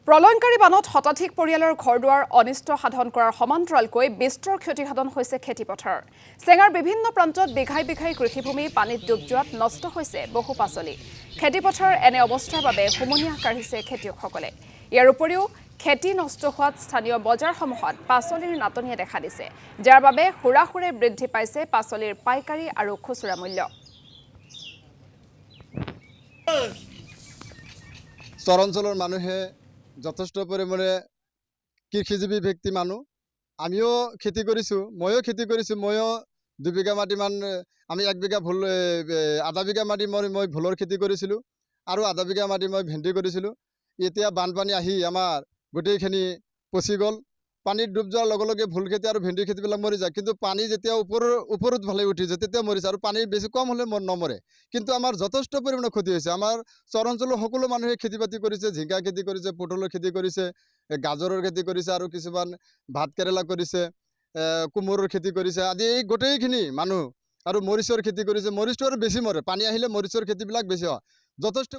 প্ৰলয়ংকাৰী বানত শতাধিক পৰিয়ালৰ ঘৰ-দুৱাৰ অনিষ্ট সাধন কৰাৰ সমান্তৰালকৈ বিস্তৰ ক্ষতিসাধন হৈছে খেতিপথাৰ। চেঙাৰ বিভিন্ন প্ৰান্তত বিঘাই বিঘাই কৃষিভূমি পানীত ডুব যোৱাত নষ্ট হৈছে বহু পাচলি। খেতিপথাৰ এনে অৱস্থাৰ বাবে হুমুনিয়াহ কাঢ়িছে খেতিয়কসকলে। ইয়াৰ উপৰিও খেতি নষ্ট হোৱাত স্থানীয় বজাৰসমূহত পাচলিৰ নাটনিয়ে দেখা দিছে, যাৰ বাবে হুৰাহুৰে বৃদ্ধি পাইছে পাচলিৰ পাইকাৰী আৰু খুচুৰা মূল্য। চৰাঞ্চলৰ মানুহে যথেষ্ট পৰিমাণে কৃষিজীৱী ব্যক্তি মানুহ। আমিও খেতি কৰিছোঁ, ময়ো খেতি কৰিছোঁ। ময়ো 2 বিঘা মাটিমান, আমি 1 বিঘা ভুল, আধা বিঘা মাটি মই ভুলৰ খেতি কৰিছিলোঁ আৰু আধা বিঘা মাটি মই ভেন্দি কৰিছিলোঁ। এতিয়া বানপানী আহি আমাৰ গোটেইখিনি পচি গ'ল। পানীত ডুব যোৱাৰ লগে লগে ভুল খেতি আৰু ভেন্দি খেতিবিলাক মৰি যায়, কিন্তু পানী যেতিয়া ওপৰত ভালে উঠিছে তেতিয়া মৰিছে, আৰু পানী বেছি কম হ'লে নমৰে। কিন্তু আমাৰ যথেষ্ট পৰিমাণে ক্ষতি হৈছে। আমাৰ চৰাঞ্চলৰ সকলো মানুহে খেতি বাতি কৰিছে, জিকা খেতি কৰিছে, পটলৰ খেতি কৰিছে, গাজৰৰ খেতি কৰিছে, আৰু কিছুমান ভাত কেৰেলা কৰিছে, কোমোৰৰ খেতি কৰিছে, আদি এই গোটেইখিনি মানুহ, আৰু মৰিচৰ খেতি কৰিছে। মৰিচটো আৰু বেছি মৰে, পানী আহিলে মৰিচৰ খেতিবিলাক বেছি হয়। যথেষ্ট